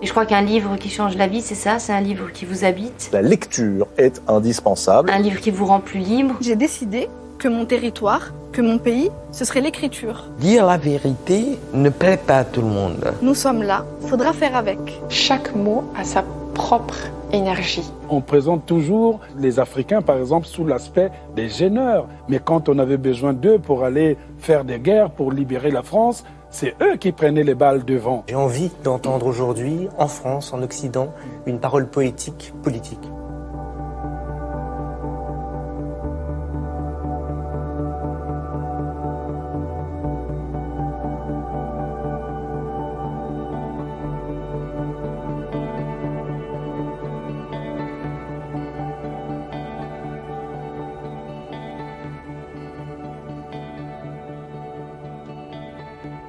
Et je crois qu'un livre qui change la vie, c'est ça, c'est un livre qui vous habite. La lecture est indispensable. Un livre qui vous rend plus libre. J'ai décidé que mon territoire, que mon pays, ce serait l'écriture. Dire la vérité ne plaît pas à tout le monde. Nous sommes là, faudra faire avec. Chaque mot a sa propre énergie. On présente toujours les Africains, par exemple, sous l'aspect des gêneurs. Mais quand on avait besoin d'eux pour aller faire des guerres, pour libérer la France, c'est eux qui prenaient les balles devant. J'ai envie d'entendre aujourd'hui, en France, en Occident, une parole poétique, politique.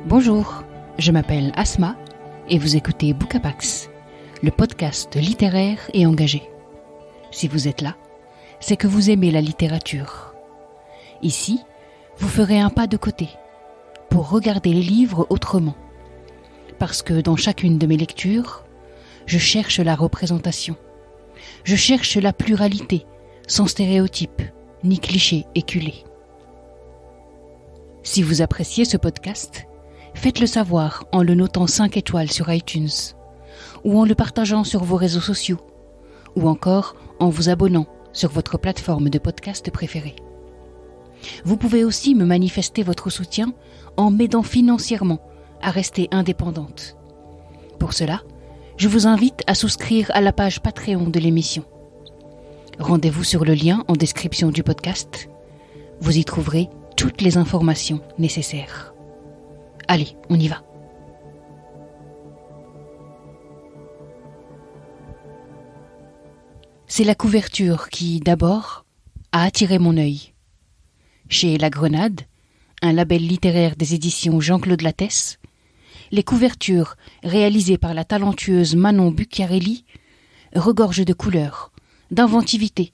Bonjour, je m'appelle Asma et vous écoutez Bookapax, le podcast littéraire et engagé. Si vous êtes là, c'est que vous aimez la littérature. Ici, vous ferez un pas de côté pour regarder les livres autrement. Parce que dans chacune de mes lectures, je cherche la représentation. Je cherche la pluralité, sans stéréotypes, ni clichés éculés. Si vous appréciez ce podcast, faites-le savoir en le notant 5 étoiles sur iTunes, ou en le partageant sur vos réseaux sociaux, ou encore en vous abonnant sur votre plateforme de podcast préférée. Vous pouvez aussi me manifester votre soutien en m'aidant financièrement à rester indépendante. Pour cela, je vous invite à souscrire à la page Patreon de l'émission. Rendez-vous sur le lien en description du podcast. Vous y trouverez toutes les informations nécessaires. Allez, on y va. C'est la couverture qui, d'abord, a attiré mon œil. Chez La Grenade, un label littéraire des éditions Jean-Claude Lattès, les couvertures réalisées par la talentueuse Manon Bucchiarelli regorgent de couleurs, d'inventivité,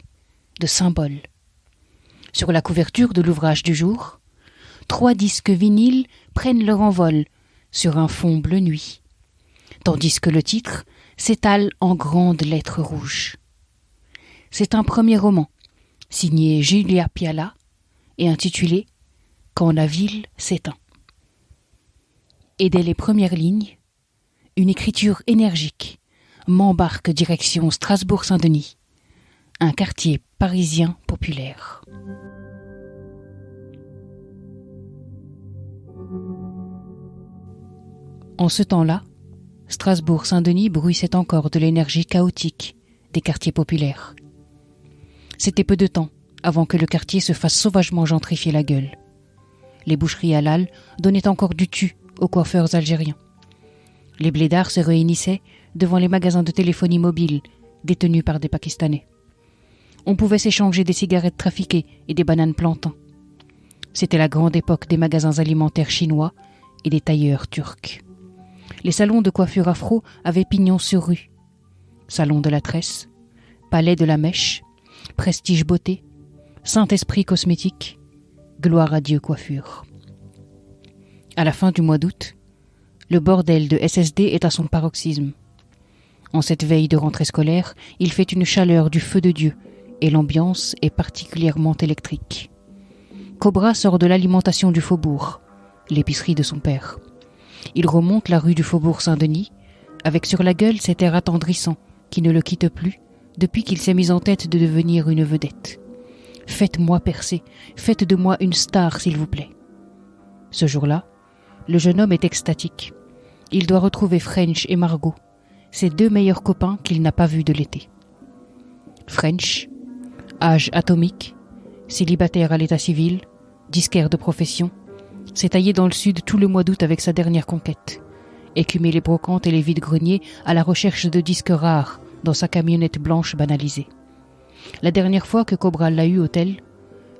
de symboles. Sur la couverture de l'ouvrage du jour, 3 disques vinyles prennent leur envol sur un fond bleu nuit, tandis que le titre s'étale en grandes lettres rouges. C'est un premier roman, signé Julia Piala et intitulé « Quand la ville s'éteint ». Et dès les premières lignes, une écriture énergique m'embarque direction Strasbourg-Saint-Denis, un quartier parisien populaire. En ce temps-là, Strasbourg-Saint-Denis bruissait encore de l'énergie chaotique des quartiers populaires. C'était peu de temps avant que le quartier se fasse sauvagement gentrifier la gueule. Les boucheries halal donnaient encore du tu aux coiffeurs algériens. Les blédards se réunissaient devant les magasins de téléphonie mobile détenus par des Pakistanais. On pouvait s'échanger des cigarettes trafiquées et des bananes plantains. C'était la grande époque des magasins alimentaires chinois et des tailleurs turcs. Les salons de coiffure afro avaient pignon sur rue. Salon de la tresse, palais de la mèche, prestige beauté, Saint-Esprit cosmétique, gloire à Dieu coiffure. À la fin du mois d'août, le bordel de SSD est à son paroxysme. En cette veille de rentrée scolaire, il fait une chaleur du feu de Dieu et l'ambiance est particulièrement électrique. Cobra sort de l'alimentation du faubourg, l'épicerie de son père. Il remonte la rue du Faubourg Saint-Denis, avec sur la gueule cet air attendrissant qui ne le quitte plus depuis qu'il s'est mis en tête de devenir une vedette. Faites-moi percer, faites de moi une star, s'il vous plaît. Ce jour-là, le jeune homme est extatique. Il doit retrouver French et Margot, ses 2 meilleurs copains qu'il n'a pas vus de l'été. French, âge atomique, célibataire à l'état civil, disquaire de profession, s'est taillé dans le sud tout le mois d'août avec sa dernière conquête, écumé les brocantes et les vides-greniers à la recherche de disques rares dans sa camionnette blanche banalisée. La dernière fois que Cobra l'a eu au tel,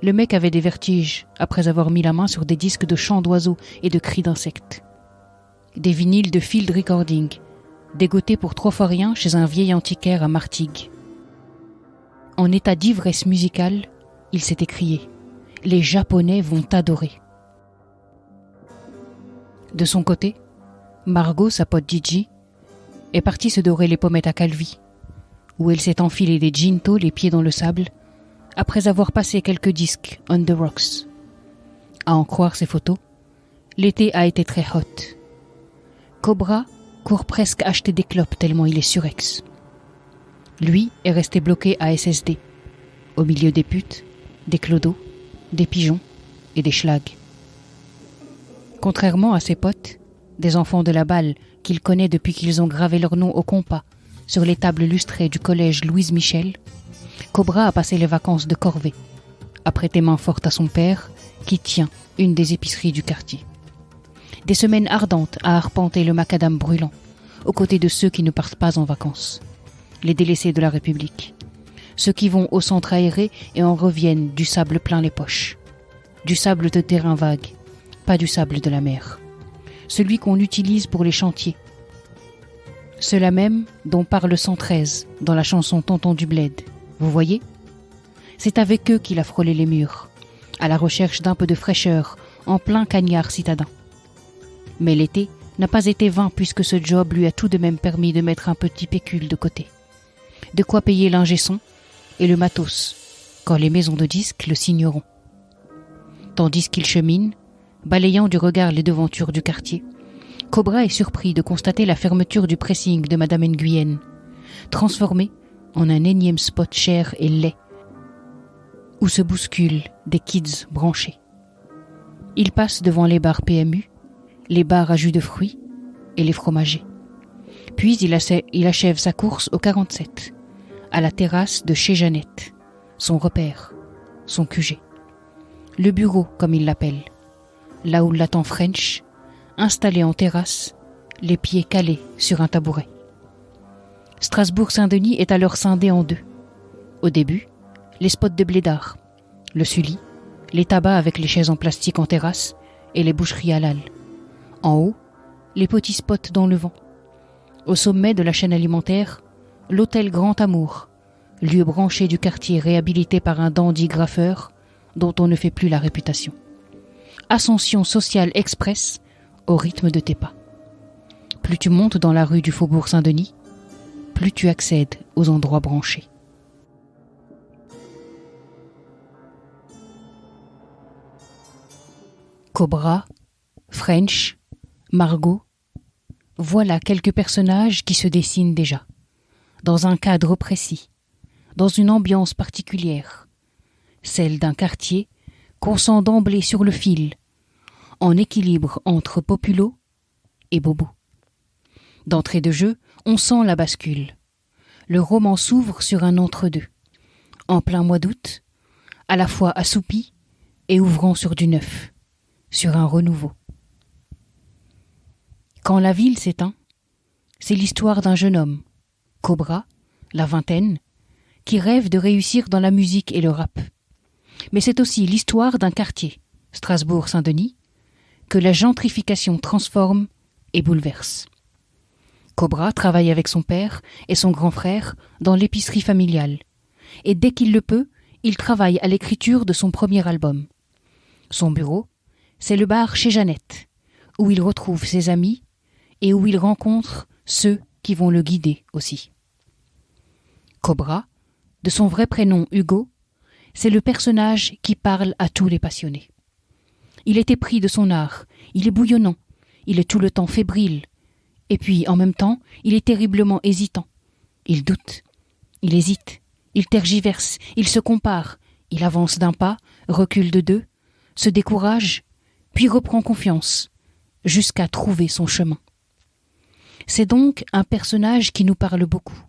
le mec avait des vertiges après avoir mis la main sur des disques de chants d'oiseaux et de cris d'insectes. Des vinyles de field recording, dégotés pour 3 fois rien chez un vieil antiquaire à Martigues. En état d'ivresse musicale, il s'est écrié « Les Japonais vont t'adorer ». De son côté, Margot, sa pote Gigi, est partie se dorer les pommettes à Calvi, où elle s'est enfilée des gintos les pieds dans le sable, après avoir passé quelques disques on the rocks. À en croire ses photos, l'été a été très hot. Cobra court presque acheter des clopes tellement il est surex. Lui est resté bloqué à SSD, au milieu des putes, des clodos, des pigeons et des schlags. Contrairement à ses potes, des enfants de la balle qu'il connaît depuis qu'ils ont gravé leur nom au compas sur les tables lustrées du collège Louise Michel, Cobra a passé les vacances de corvée, a prêté main forte à son père qui tient une des épiceries du quartier. Des semaines ardentes à arpenter le macadam brûlant, aux côtés de ceux qui ne partent pas en vacances, les délaissés de la République, ceux qui vont au centre aéré et en reviennent du sable plein les poches, du sable de terrain vague, pas du sable de la mer, celui qu'on utilise pour les chantiers, ceux-là même dont parle 113 dans la chanson Tonton du Bled, vous voyez ? C'est avec eux qu'il a frôlé les murs, à la recherche d'un peu de fraîcheur, en plein cagnard citadin. Mais l'été n'a pas été vain puisque ce job lui a tout de même permis de mettre un petit pécule de côté. De quoi payer l'ingé son et le matos, quand les maisons de disques le signeront. Tandis qu'il chemine, balayant du regard les devantures du quartier, Cobra est surpris de constater la fermeture du pressing de Madame Nguyen, transformée en un énième spot cher et laid, où se bousculent des kids branchés. Il passe devant les bars PMU, les bars à jus de fruits et les fromagers. Puis il achève sa course au 47, à la terrasse de chez Jeannette, son repère, son QG. Le bureau, comme il l'appelle, là où l'attend French, installé en terrasse, les pieds calés sur un tabouret. Strasbourg-Saint-Denis est alors scindé en deux. Au début, les spots de blédard, le Sully, les tabacs avec les chaises en plastique en terrasse et les boucheries halal. En haut, les petits spots dans le vent. Au sommet de la chaîne alimentaire, l'hôtel Grand Amour, lieu branché du quartier réhabilité par un dandy graffeur dont on ne fait plus la réputation. Ascension sociale express au rythme de tes pas. Plus tu montes dans la rue du Faubourg Saint-Denis, plus tu accèdes aux endroits branchés. Cobra, French, Margot, voilà quelques personnages qui se dessinent déjà, dans un cadre précis, dans une ambiance particulière, celle d'un quartier qu'on sent d'emblée sur le fil, en équilibre entre populo et bobo. D'entrée de jeu, on sent la bascule. Le roman s'ouvre sur un entre-deux, en plein mois d'août, à la fois assoupi et ouvrant sur du neuf, sur un renouveau. Quand la ville s'éteint, c'est l'histoire d'un jeune homme, Cobra, la vingtaine, qui rêve de réussir dans la musique et le rap. Mais c'est aussi l'histoire d'un quartier, Strasbourg-Saint-Denis, que la gentrification transforme et bouleverse. Cobra travaille avec son père et son grand frère dans l'épicerie familiale, et dès qu'il le peut, il travaille à l'écriture de son premier album. Son bureau, c'est le bar chez Jeannette, où il retrouve ses amis et où il rencontre ceux qui vont le guider aussi. Cobra, de son vrai prénom Hugo, c'est le personnage qui parle à tous les passionnés. Il est épris de son art, il est bouillonnant, il est tout le temps fébrile, et puis en même temps, il est terriblement hésitant. Il doute, il hésite, il tergiverse, il se compare, il avance d'un pas, recule de deux, se décourage, puis reprend confiance, jusqu'à trouver son chemin. C'est donc un personnage qui nous parle beaucoup,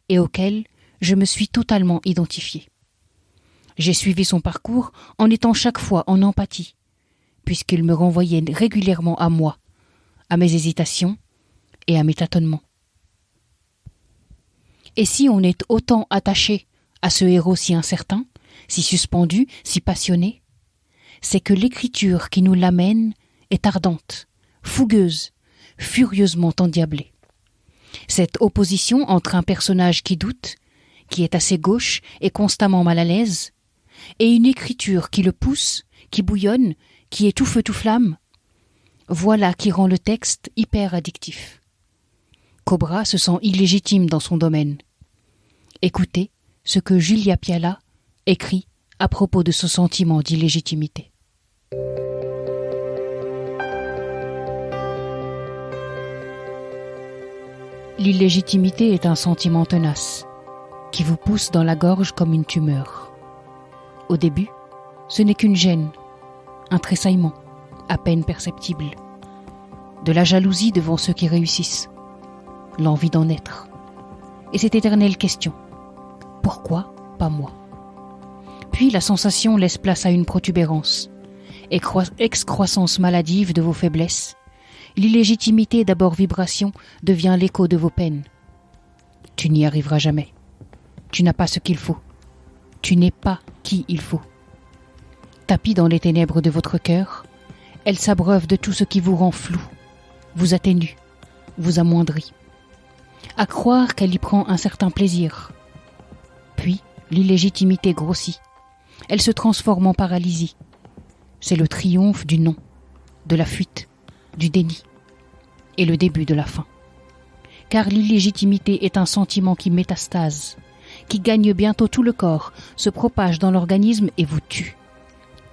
et auquel je me suis totalement identifiée. J'ai suivi son parcours en étant chaque fois en empathie, puisqu'il me renvoyait régulièrement à moi, à mes hésitations et à mes tâtonnements. Et si on est autant attaché à ce héros si incertain, si suspendu, si passionné, c'est que l'écriture qui nous l'amène est ardente, fougueuse, furieusement endiablée. Cette opposition entre un personnage qui doute, qui est assez gauche et constamment mal à l'aise, et une écriture qui le pousse, qui bouillonne, qui est tout feu tout flamme, voilà qui rend le texte hyper addictif. Cobra se sent illégitime dans son domaine. Écoutez ce que Julia Piala écrit à propos de ce sentiment d'illégitimité. L'illégitimité est un sentiment tenace qui vous pousse dans la gorge comme une tumeur. Au début, ce n'est qu'une gêne, un tressaillement, à peine perceptible. De la jalousie devant ceux qui réussissent, l'envie d'en être. Et cette éternelle question, pourquoi pas moi ? Puis la sensation laisse place à une protubérance, excroissance maladive de vos faiblesses. L'illégitimité, d'abord vibration, devient l'écho de vos peines. Tu n'y arriveras jamais. Tu n'as pas ce qu'il faut. Tu n'es pas qui il faut. Tapie dans les ténèbres de votre cœur, elle s'abreuve de tout ce qui vous rend flou, vous atténue, vous amoindrit. À croire qu'elle y prend un certain plaisir. Puis, l'illégitimité grossit. Elle se transforme en paralysie. C'est le triomphe du non, de la fuite, du déni et le début de la fin. Car l'illégitimité est un sentiment qui métastase, qui gagne bientôt tout le corps, se propage dans l'organisme et vous tue,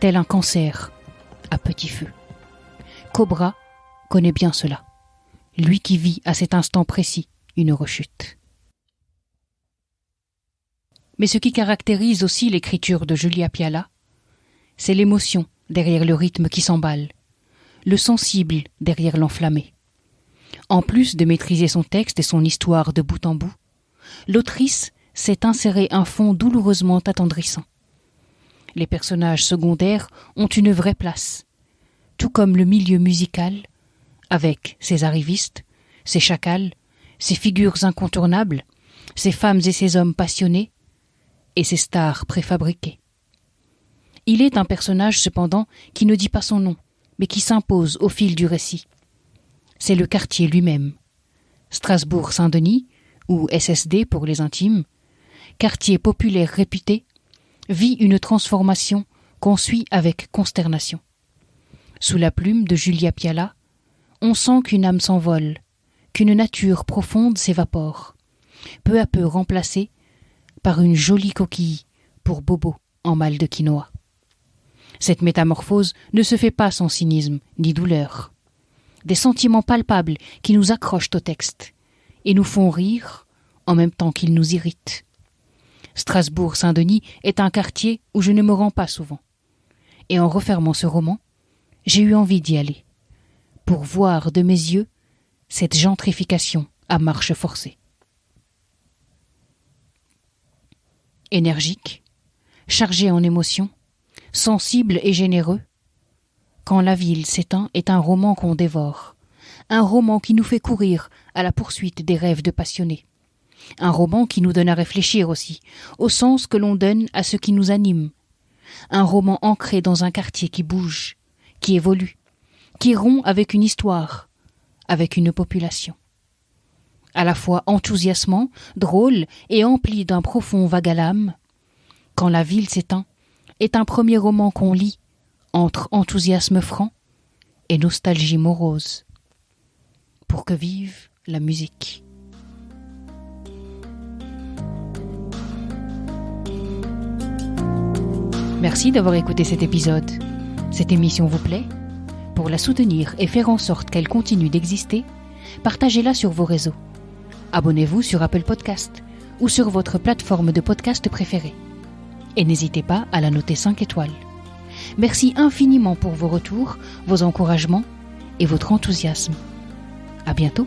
tel un cancer à petit feu. Cobra connaît bien cela, lui qui vit à cet instant précis une rechute. Mais ce qui caractérise aussi l'écriture de Julia Piala, c'est l'émotion derrière le rythme qui s'emballe, le sensible derrière l'enflammé. En plus de maîtriser son texte et son histoire de bout en bout, l'autrice s'est inséré un fond douloureusement attendrissant. Les personnages secondaires ont une vraie place, tout comme le milieu musical, avec ses arrivistes, ses chacals, ses figures incontournables, ses femmes et ses hommes passionnés, et ses stars préfabriquées. Il est un personnage cependant qui ne dit pas son nom, mais qui s'impose au fil du récit. C'est le quartier lui-même. Strasbourg-Saint-Denis, ou SSD pour les intimes, quartier populaire réputé, vit une transformation qu'on suit avec consternation. Sous la plume de Julia Piala, on sent qu'une âme s'envole, qu'une nature profonde s'évapore, peu à peu remplacée par une jolie coquille pour Bobo en mal de quinoa. Cette métamorphose ne se fait pas sans cynisme ni douleur. Des sentiments palpables qui nous accrochent au texte et nous font rire en même temps qu'ils nous irritent. Strasbourg-Saint-Denis est un quartier où je ne me rends pas souvent. Et en refermant ce roman, j'ai eu envie d'y aller, pour voir de mes yeux cette gentrification à marche forcée. Énergique, chargé en émotions, sensible et généreux, Quand la ville s'éteint est un roman qu'on dévore, un roman qui nous fait courir à la poursuite des rêves de passionnés, un roman qui nous donne à réfléchir aussi, au sens que l'on donne à ce qui nous anime, un roman ancré dans un quartier qui bouge, qui évolue, qui rompt avec une histoire, avec une population. À la fois enthousiasmant, drôle et empli d'un profond vague à l'âme, Quand la ville s'éteint est un premier roman qu'on lit entre enthousiasme franc et nostalgie morose, pour que vive la musique. Merci d'avoir écouté cet épisode. Cette émission vous plaît ? Pour la soutenir et faire en sorte qu'elle continue d'exister, partagez-la sur vos réseaux. Abonnez-vous sur Apple Podcast ou sur votre plateforme de podcast préférée. Et n'hésitez pas à la noter 5 étoiles. Merci infiniment pour vos retours, vos encouragements et votre enthousiasme. À bientôt.